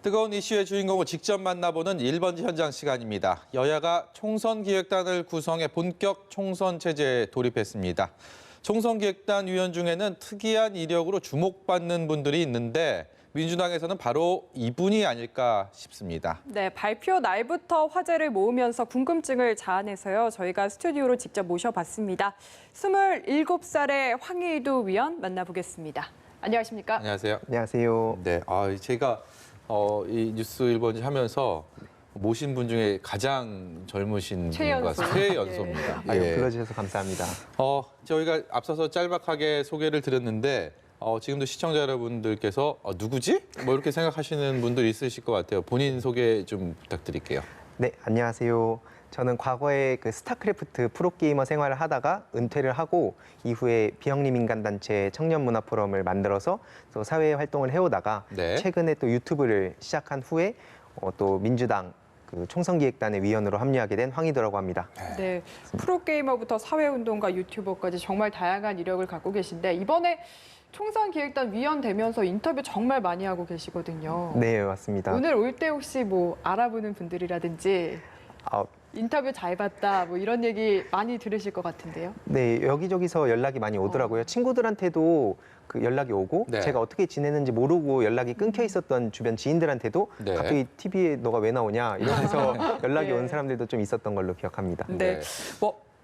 뜨거운 이슈의 주인공을 직접 만나보는 1번지 현장 시간입니다. 여야가 총선기획단을 구성해 본격 총선 체제에 돌입했습니다. 총선기획단 위원 중에는 특이한 이력으로 주목받는 분들이 있는데 민주당에서는 바로 이분이 아닐까 싶습니다. 네, 발표 날부터 화제를 모으면서 궁금증을 자아내서요. 저희가 스튜디오로 직접 모셔봤습니다. 27살의 황희도 위원 만나보겠습니다. 안녕하십니까? 안녕하세요. 안녕하세요. 네, 제가 이 뉴스 1번지 하면서 모신 분 중에 가장 젊으신 분과 최연소입니다. 아유, 불러주셔서 감사합니다. 저희가 앞서서 짤막하게 소개를 드렸는데 지금도 시청자 여러분들께서 누구지? 뭐 이렇게 생각하시는 분들 있으실 것 같아요. 본인 소개 좀 부탁드릴게요. 네, 안녕하세요. 저는 과거에 그 스타크래프트 프로게이머 생활을 하다가 은퇴를 하고 이후에 비영리 민간단체 청년문화포럼을 만들어서 또 사회 활동을 해오다가 네. 최근에 또 유튜브를 시작한 후에 또 민주당 그 총선기획단의 위원으로 합류하게 된 황희도라고 합니다. 네, 프로게이머부터 사회운동가 유튜버까지 정말 다양한 이력을 갖고 계신데 이번에 총선기획단 위원 되면서 인터뷰 정말 많이 하고 계시거든요. 네, 맞습니다. 오늘 올 때 혹시 뭐 알아보는 분들이라든지 인터뷰 잘 봤다 뭐 이런 얘기 많이 들으실 것 같은데요. 네, 여기저기서 연락이 많이 오더라고요. 친구들한테도 그 연락이 오고 네. 제가 어떻게 지내는지 모르고 연락이 끊겨 있었던 주변 지인들한테도 네. 갑자기 TV에 너가 왜 나오냐 이러면서 연락이 네. 온 사람들도 좀 있었던 걸로 기억합니다. 네.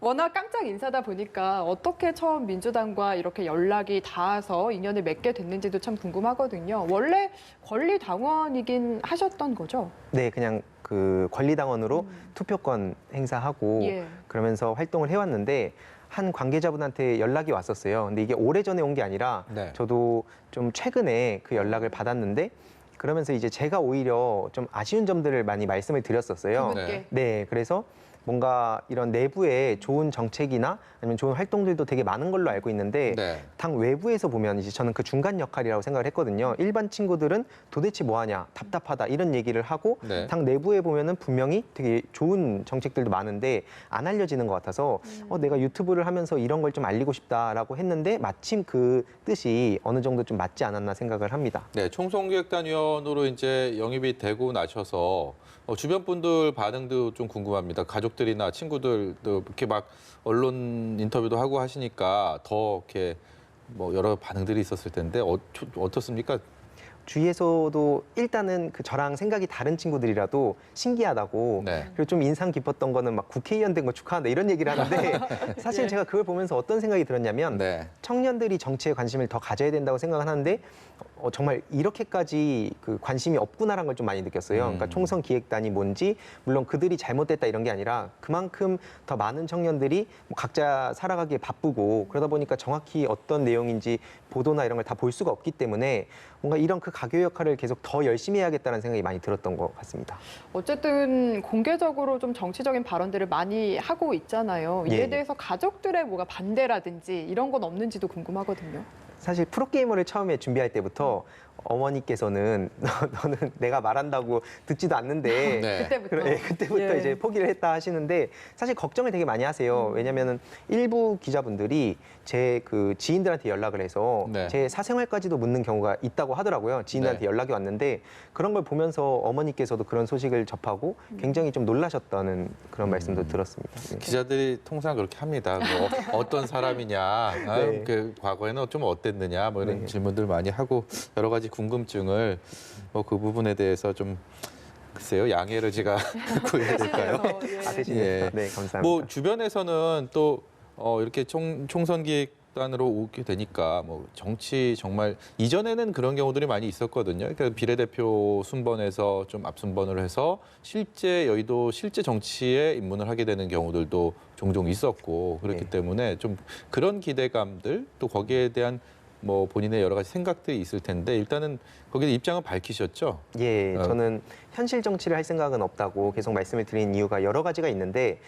워낙 깜짝 인사다 보니까 어떻게 처음 민주당과 이렇게 연락이 닿아서 인연을 맺게 됐는지도 참 궁금하거든요. 원래 권리당원이긴 하셨던 거죠? 네, 그냥 그 권리당원으로 투표권 행사하고 예. 그러면서 활동을 해왔는데 한 관계자분한테 연락이 왔었어요. 근데 이게 오래전에 온 게 아니라 네. 저도 좀 최근에 그 연락을 받았는데 그러면서 이제 제가 오히려 좀 아쉬운 점들을 많이 말씀을 드렸었어요. 그분께. 네, 그래서 뭔가 이런 내부에 좋은 정책이나 아니면 좋은 활동들도 되게 많은 걸로 알고 있는데 네. 당 외부에서 보면 이제 저는 그 중간 역할이라고 생각을 했거든요. 일반 친구들은 도대체 뭐 하냐, 답답하다 이런 얘기를 하고 네. 당 내부에 보면은 분명히 되게 좋은 정책들도 많은데 안 알려지는 것 같아서 내가 유튜브를 하면서 이런 걸 좀 알리고 싶다라고 했는데 마침 그 뜻이 어느 정도 좀 맞지 않았나 생각을 합니다. 네, 총선기획단 위원으로 이제 영입이 되고 나셔서 주변 분들 반응도 좀 궁금합니다. 가족들이나 친구들도 이렇게 막 언론 인터뷰도 하고 하시니까 더 이렇게 뭐 여러 반응들이 있었을 텐데 어떻습니까? 주위에서도 일단은 그 저랑 생각이 다른 친구들이라도 신기하다고 네. 그리고 좀 인상 깊었던 거는 막 국회의원 된 거 축하한다 이런 얘기를 하는데 사실 예. 제가 그걸 보면서 어떤 생각이 들었냐면 네. 청년들이 정치에 관심을 더 가져야 된다고 생각을 하는데 정말 이렇게까지 그 관심이 없구나라는 걸 좀 많이 느꼈어요. 그러니까 총선 기획단이 뭔지 물론 그들이 잘못됐다 이런 게 아니라 그만큼 더 많은 청년들이 뭐 각자 살아가기에 바쁘고 그러다 보니까 정확히 어떤 내용인지 보도나 이런 걸 다 볼 수가 없기 때문에 뭔가 이런 그 가교 역할을 계속 더 열심히 해야겠다는 생각이 많이 들었던 것 같습니다. 어쨌든 공개적으로 좀 정치적인 발언들을 많이 하고 있잖아요. 이에 예. 대해서 가족들의 뭐가 반대라든지 이런 건 없는지도 궁금하거든요. 사실 프로게이머를 처음에 준비할 때부터 어머니께서는 너는 내가 말한다고 듣지도 않는데 네. 그때부터. 그때부터 예. 이제 포기를 했다 하시는데 사실 걱정을 되게 많이 하세요. 왜냐면은 일부 기자분들이 제 그 지인들한테 연락을 해서 네. 제 사생활까지도 묻는 경우가 있다고 하더라고요. 지인한테 네. 연락이 왔는데 그런 걸 보면서 어머니께서도 그런 소식을 접하고 굉장히 좀 놀라셨다는 그런 말씀도 들었습니다. 네. 기자들이 통상 그렇게 합니다. 뭐 어떤 사람이냐, 네. 그 과거에는 좀 어땠느냐, 뭐 이런 네. 질문들 많이 하고 여러 가지 궁금증을 뭐 그 부분에 대해서 좀 글쎄요 양해를 제가 구해야 될까요? 대신해서, 예. 대신에 예. 네, 감사합니다. 뭐 주변에서는 또 이렇게 총선기획단으로 오게 되니까 뭐 정치 정말 이전에는 그런 경우들이 많이 있었거든요. 그러니까 비례대표 순번에서 좀 앞순번을 해서 실제 여의도 실제 정치에 입문을 하게 되는 경우들도 종종 있었고 그렇기 네. 때문에 좀 그런 기대감들 또 거기에 대한 뭐 본인의 여러 가지 생각들이 있을 텐데 일단은 거기에 입장은 밝히셨죠? 예, 저는 현실 정치를 할 생각은 없다고 계속 말씀을 드린 이유가 여러 가지가 있는데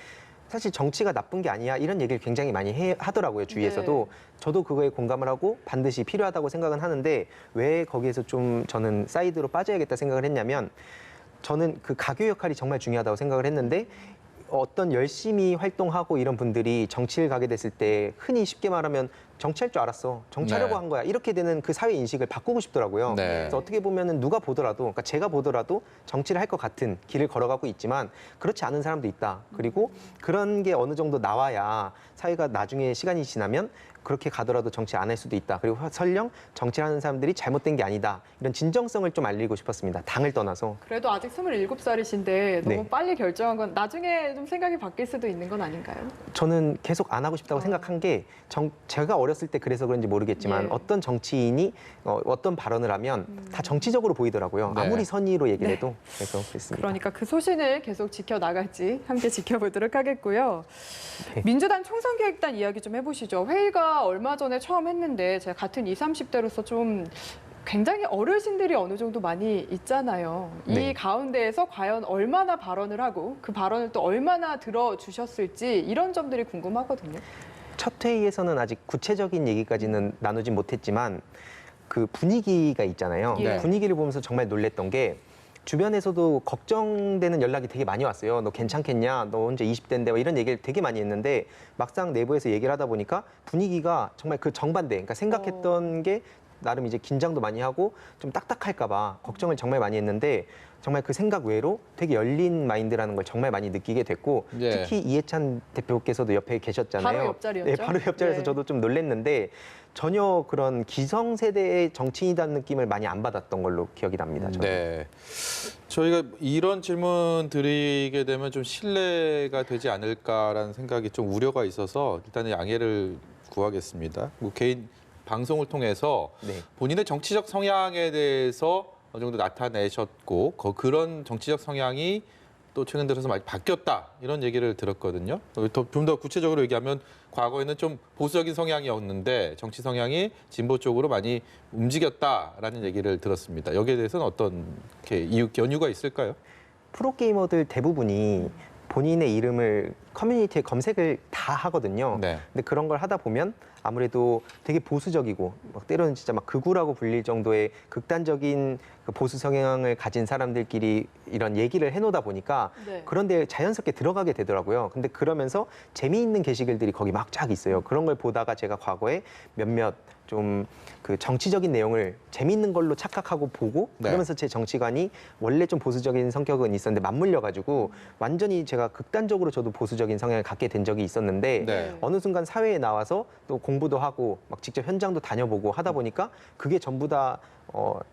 사실 정치가 나쁜 게 아니야 이런 얘기를 굉장히 많이 하더라고요 주위에서도 저도 그거에 공감을 하고 반드시 필요하다고 생각은 하는데 왜 거기에서 좀 저는 사이드로 빠져야겠다 생각을 했냐면 저는 그 가교 역할이 정말 중요하다고 생각을 했는데 어떤 열심히 활동하고 이런 분들이 정치를 가게 됐을 때 흔히 쉽게 말하면 정치할 줄 알았어. 정치하려고 네. 한 거야. 이렇게 되는 그 사회 인식을 바꾸고 싶더라고요. 네. 그래서 어떻게 보면은 누가 보더라도, 그러니까 제가 보더라도 정치를 할 것 같은 길을 걸어가고 있지만 그렇지 않은 사람도 있다. 그리고 그런 게 어느 정도 나와야 사회가 나중에 시간이 지나면 그렇게 가더라도 정치 안 할 수도 있다. 그리고 설령 정치하는 사람들이 잘못된 게 아니다. 이런 진정성을 좀 알리고 싶었습니다. 당을 떠나서. 그래도 아직 27살이신데 너무 네. 빨리 결정한 건 나중에 좀 생각이 바뀔 수도 있는 건 아닌가요? 저는 계속 안 하고 싶다고 생각한 게 제가 어렸을 때 그래서 그런지 모르겠지만 예. 어떤 정치인이 어떤 발언을 하면 다 정치적으로 보이더라고요. 네. 아무리 선의로 얘기를 해도. 그래서 그랬습니다. 그러니까 그 소신을 계속 지켜나갈지 함께 지켜보도록 하겠고요. 네. 민주당 총선기획단 이야기 좀 해보시죠. 회의가 얼마 전에 처음 했는데 제가 같은 20, 30대로서 좀 굉장히 어르신들이 어느 정도 많이 있잖아요. 네. 이 가운데에서 과연 얼마나 발언을 하고 그 발언을 또 얼마나 들어주셨을지 이런 점들이 궁금하거든요. 첫 회의에서는 아직 구체적인 얘기까지는 나누진 못했지만 그 분위기가 있잖아요. 예. 분위기를 보면서 정말 놀랬던 게 주변에서도 걱정되는 연락이 되게 많이 왔어요. 너 괜찮겠냐? 너 언제 20대인데? 이런 얘기를 되게 많이 했는데 막상 내부에서 얘기를 하다 보니까 분위기가 정말 그 정반대. 그러니까 생각했던 게 나름 이제 긴장도 많이 하고 좀 딱딱할까 봐 걱정을 정말 많이 했는데 정말 그 생각 외로 되게 열린 마인드라는 걸 정말 많이 느끼게 됐고 예. 특히 이해찬 대표께서도 옆에 계셨잖아요. 바로 옆자리였죠? 네, 바로 옆자리에서 네. 저도 좀 놀랬는데 전혀 그런 기성세대의 정치인이라는 느낌을 많이 안 받았던 걸로 기억이 납니다. 저는. 네. 저희가 이런 질문 드리게 되면 좀 신뢰가 되지 않을까라는 생각이 좀 우려가 있어서 일단은 양해를 구하겠습니다. 뭐 개인 방송을 통해서 네. 본인의 정치적 성향에 대해서 어느 정도 나타내셨고 그런 정치적 성향이 또 최근 들어서 많이 바뀌었다 이런 얘기를 들었거든요. 좀 더 구체적으로 얘기하면 과거에는 좀 보수적인 성향이었는데 정치 성향이 진보 쪽으로 많이 움직였다라는 얘기를 들었습니다. 여기에 대해서는 어떤 연유가 있을까요? 프로게이머들 대부분이 본인의 이름을 커뮤니티에 검색을 다 하거든요. 네. 근데 그런 걸 하다 보면 아무래도 되게 보수적이고 막 때로는 진짜 막 극우라고 불릴 정도의 극단적인 그 보수 성향을 가진 사람들끼리 이런 얘기를 해놓다 보니까 네. 그런데 자연스럽게 들어가게 되더라고요. 근데 그러면서 재미있는 게시글들이 거기 막 쫙 있어요. 그런 걸 보다가 제가 과거에 몇몇 좀 그 정치적인 내용을 재미있는 걸로 착각하고 보고 네. 그러면서 제 정치관이 원래 좀 보수적인 성격은 있었는데 맞물려가지고 완전히 제가 극단적으로 저도 보수적인 성향을 갖게 된 적이 있었는데 네. 어느 순간 사회에 나와서 또 공부도 하고 막 직접 현장도 다녀보고 하다 보니까 그게 전부 다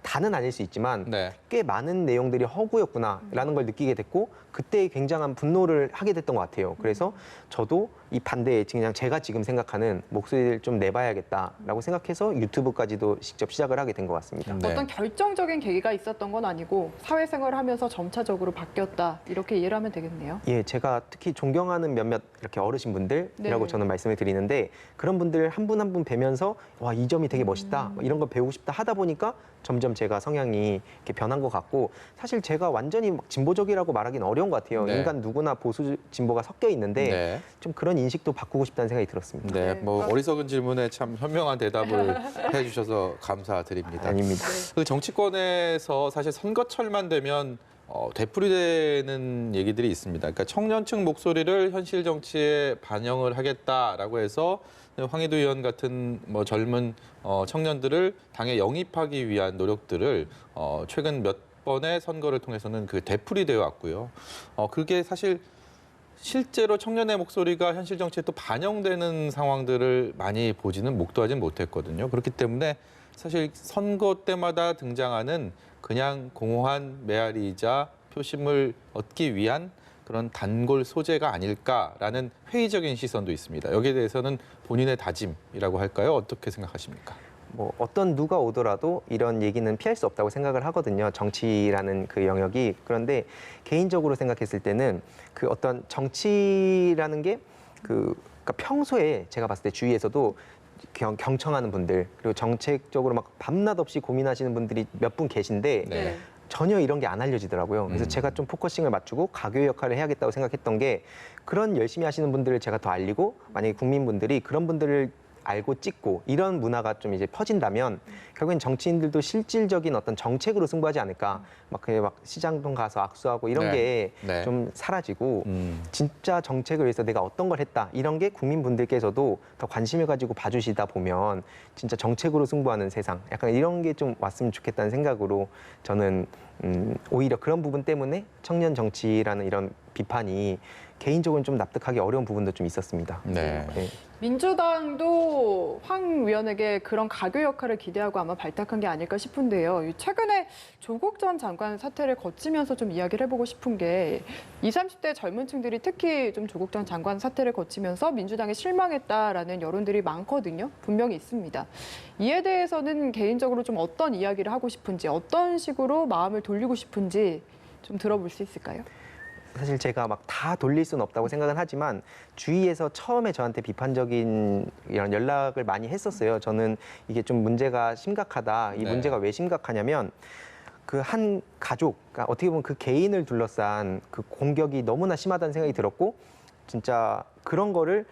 다는 아닐 수 있지만 네. 꽤 많은 내용들이 허구였구나라는 걸 느끼게 됐고 그때 굉장한 분노를 하게 됐던 것 같아요. 그래서 저도 이 반대에 그냥 제가 지금 생각하는 목소리를 좀 내봐야겠다라고 생각해서 유튜브까지도 직접 시작을 하게 된 것 같습니다. 네. 어떤 결정적인 계기가 있었던 건 아니고 사회생활을 하면서 점차적으로 바뀌었다 이렇게 이해를 하면 되겠네요. 예, 제가 특히 존경하는 몇몇 이렇게 어르신분들이라고 네. 저는 말씀을 드리는데 그런 분들 한 분 한 분 뵈면서 와, 이 점이 되게 멋있다. 뭐 이런 거 배우고 싶다 하다 보니까 점점 제가 성향이 이렇게 변한 것 같고 사실 제가 완전히 막 진보적이라고 말하기는 어려운 것 같아요. 네. 인간 누구나 보수 진보가 섞여 있는데 네. 좀 그런 인식도 바꾸고 싶다는 생각이 들었습니다. 네, 네. 뭐 어리석은 질문에 참 현명한 대답을 해주셔서 감사드립니다. 아닙니다. 그 정치권에서 사실 선거철만 되면 되풀이되는 얘기들이 있습니다. 그러니까 청년층 목소리를 현실 정치에 반영을 하겠다라고 해서 황희도 의원 같은 뭐 젊은 청년들을 당에 영입하기 위한 노력들을 최근 몇 번의 선거를 통해서는 그 되풀이되어 왔고요. 그게 사실 실제로 청년의 목소리가 현실 정치에 또 반영되는 상황들을 많이 보지는 목도하지는 못했거든요. 그렇기 때문에 사실 선거 때마다 등장하는 그냥 공허한 메아리이자 표심을 얻기 위한 그런 단골 소재가 아닐까라는 회의적인 시선도 있습니다. 여기에 대해서는 본인의 다짐이라고 할까요? 어떻게 생각하십니까? 뭐 어떤 누가 오더라도 이런 얘기는 피할 수 없다고 생각을 하거든요. 정치라는 그 영역이. 그런데 개인적으로 생각했을 때는 그 어떤 정치라는 게 그러니까 평소에 제가 봤을 때 주위에서도 경청하는 분들 그리고 정책적으로 막 밤낮 없이 고민하시는 분들이 몇 분 계신데 네. 전혀 이런 게 안 알려지더라고요. 그래서 제가 좀 포커싱을 맞추고 가교 역할을 해야겠다고 생각했던 게 그런 열심히 하시는 분들을 제가 더 알리고 만약에 국민분들이 그런 분들을 알고 찍고 이런 문화가 좀 이제 퍼진다면 결국엔 정치인들도 실질적인 어떤 정책으로 승부하지 않을까. 막 그게 막 시장동 가서 악수하고 이런 네. 게 좀 네. 사라지고 진짜 정책을 위해서 내가 어떤 걸 했다 이런 게 국민분들께서도 더 관심을 가지고 봐주시다 보면 진짜 정책으로 승부하는 세상 약간 이런 게 좀 왔으면 좋겠다는 생각으로 저는 오히려 그런 부분 때문에 청년 정치라는 이런 비판이 개인적으로는 좀 납득하기 어려운 부분도 좀 있었습니다. 네. 네. 민주당도 황 위원에게 그런 가교 역할을 기대하고 아마 발탁한 게 아닐까 싶은데요. 최근에 조국 전 장관 사태를 거치면서 좀 이야기를 해보고 싶은 게 20, 30대 젊은 층들이 특히 좀 조국 전 장관 사태를 거치면서 민주당에 실망했다라는 여론들이 많거든요. 분명히 있습니다. 이에 대해서는 개인적으로 좀 어떤 이야기를 하고 싶은지, 어떤 식으로 마음을 돌리고 싶은지 좀 들어볼 수 있을까요? 사실 제가 막 다 돌릴 수는 없다고 생각은 하지만 주위에서 처음에 저한테 비판적인 이런 연락을 많이 했었어요. 저는 이게 좀 문제가 심각하다. 이 네. 문제가 왜 심각하냐면 그 한 가족, 그러니까 어떻게 보면 그 개인을 둘러싼 그 공격이 너무나 심하다는 생각이 들었고 진짜 그런 거를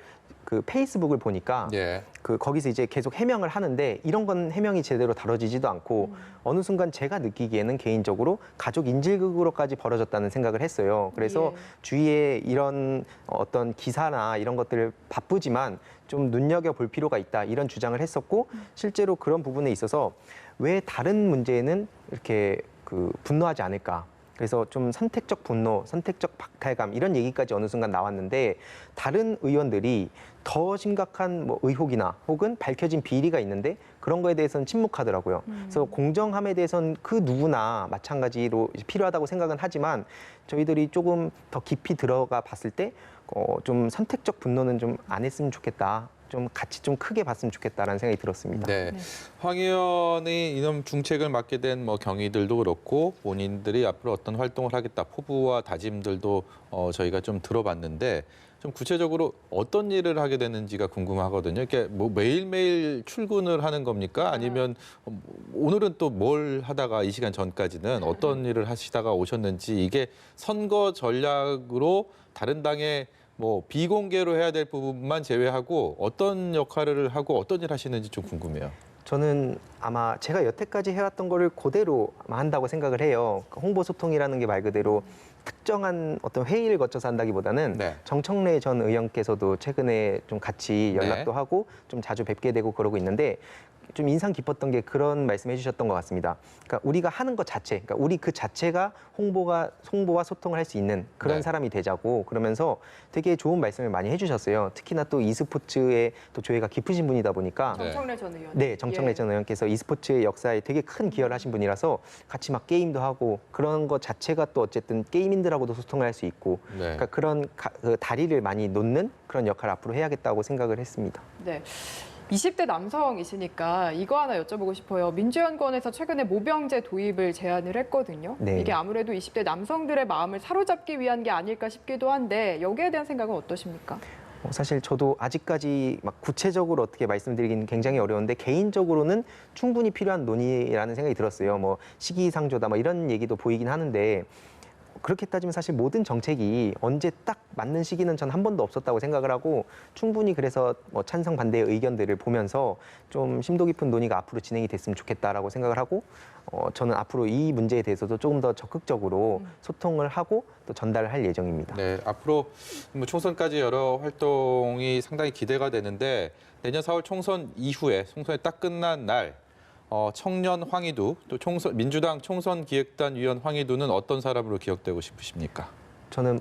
그 페이스북을 보니까 예. 그 거기서 이제 계속 해명을 하는데 이런 건 해명이 제대로 다뤄지지도 않고 어느 순간 제가 느끼기에는 개인적으로 가족 인질극으로까지 벌어졌다는 생각을 했어요. 그래서 예. 주위에 이런 어떤 기사나 이런 것들을 바쁘지만 좀 눈여겨볼 필요가 있다 이런 주장을 했었고 실제로 그런 부분에 있어서 왜 다른 문제에는 이렇게 그 분노하지 않을까. 그래서 좀 선택적 분노, 선택적 박탈감 이런 얘기까지 어느 순간 나왔는데 다른 의원들이 더 심각한 뭐 의혹이나 혹은 밝혀진 비리가 있는데 그런 거에 대해서는 침묵하더라고요. 그래서 공정함에 대해서는 그 누구나 마찬가지로 필요하다고 생각은 하지만 저희들이 조금 더 깊이 들어가 봤을 때 좀 선택적 분노는 좀 안 했으면 좋겠다. 좀 같이 좀 크게 봤으면 좋겠다라는 생각이 들었습니다. 네. 네. 황 의원이 이런 중책을 맡게 된 뭐 경위들도 그렇고 본인들이 앞으로 어떤 활동을 하겠다 포부와 다짐들도 저희가 좀 들어봤는데 좀 구체적으로 어떤 일을 하게 되는지가 궁금하거든요. 이렇게 뭐 매일매일 출근을 하는 겁니까? 아니면 오늘은 또 뭘 하다가 이 시간 전까지는 어떤 일을 하시다가 오셨는지 이게 선거 전략으로 다른 당의 뭐 비공개로 해야 될 부분만 제외하고 어떤 역할을 하고 어떤 일 하시는지 좀 궁금해요. 저는 아마 제가 여태까지 해왔던 거를 그대로 아마 한다고 생각을 해요. 홍보 소통이라는 게 말 그대로 특정한 어떤 회의를 거쳐서 한다기보다는 네. 정청래 전 의원께서도 최근에 좀 같이 연락도 네. 하고 좀 자주 뵙게 되고 그러고 있는데 좀 인상 깊었던 게 그런 말씀해 주셨던 것 같습니다. 그러니까 우리가 하는 것 자체, 그러니까 우리 그 자체가 홍보와 소통을 할 수 있는 그런 네. 사람이 되자고 그러면서 되게 좋은 말씀을 많이 해주셨어요. 특히나 또 e스포츠에 또 조예가 깊으신 분이다 보니까 네. 정청래 전 의원. 네, 정청래 예. 전 의원께서 e스포츠의 역사에 되게 큰 기여를 하신 분이라서 같이 막 게임도 하고 그런 것 자체가 또 어쨌든 게임인들하고도 소통을 할 수 있고 네. 그러니까 그런 그 다리를 많이 놓는 그런 역할을 앞으로 해야겠다고 생각을 했습니다. 네. 20대 남성이시니까 이거 하나 여쭤보고 싶어요. 민주연구원에서 최근에 모병제 도입을 제안을 했거든요. 네. 이게 아무래도 20대 남성들의 마음을 사로잡기 위한 게 아닐까 싶기도 한데 여기에 대한 생각은 어떠십니까? 사실 저도 아직까지 막 구체적으로 어떻게 말씀드리기는 굉장히 어려운데 개인적으로는 충분히 필요한 논의라는 생각이 들었어요. 뭐 시기상조다 뭐 이런 얘기도 보이긴 하는데 그렇게 따지면 사실 모든 정책이 언제 딱 맞는 시기는 전 한 번도 없었다고 생각을 하고 충분히 그래서 뭐 찬성 반대의 의견들을 보면서 좀 심도 깊은 논의가 앞으로 진행이 됐으면 좋겠다라고 생각을 하고 저는 앞으로 이 문제에 대해서도 조금 더 적극적으로 소통을 하고 또 전달을 할 예정입니다. 네, 앞으로 뭐 총선까지 여러 활동이 상당히 기대가 되는데 내년 4월 총선 이후에 총선이 딱 끝난 날 청년 황희두 또 민주당 총선기획단 위원 황희두는 어떤 사람으로 기억되고 싶으십니까? 저는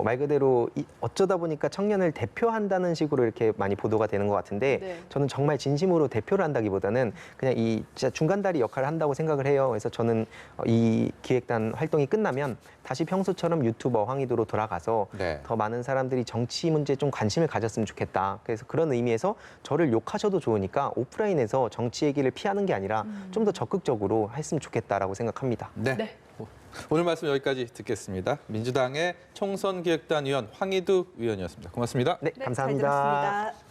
말 그대로 어쩌다 보니까 청년을 대표한다는 식으로 이렇게 많이 보도가 되는 것 같은데 네. 저는 정말 진심으로 대표를 한다기보다는 그냥 이 진짜 중간다리 역할을 한다고 생각을 해요. 그래서 저는 이 기획단 활동이 끝나면 다시 평소처럼 유튜버 황희두로 돌아가서 네. 더 많은 사람들이 정치 문제에 좀 관심을 가졌으면 좋겠다. 그래서 그런 의미에서 저를 욕하셔도 좋으니까 오프라인에서 정치 얘기를 피하는 게 아니라 좀 더 적극적으로 했으면 좋겠다라고 생각합니다. 네. 네. 오늘 말씀 여기까지 듣겠습니다. 민주당의 총선기획단 위원 황희두 위원이었습니다. 고맙습니다. 네, 네, 잘 감사합니다. 들었습니다.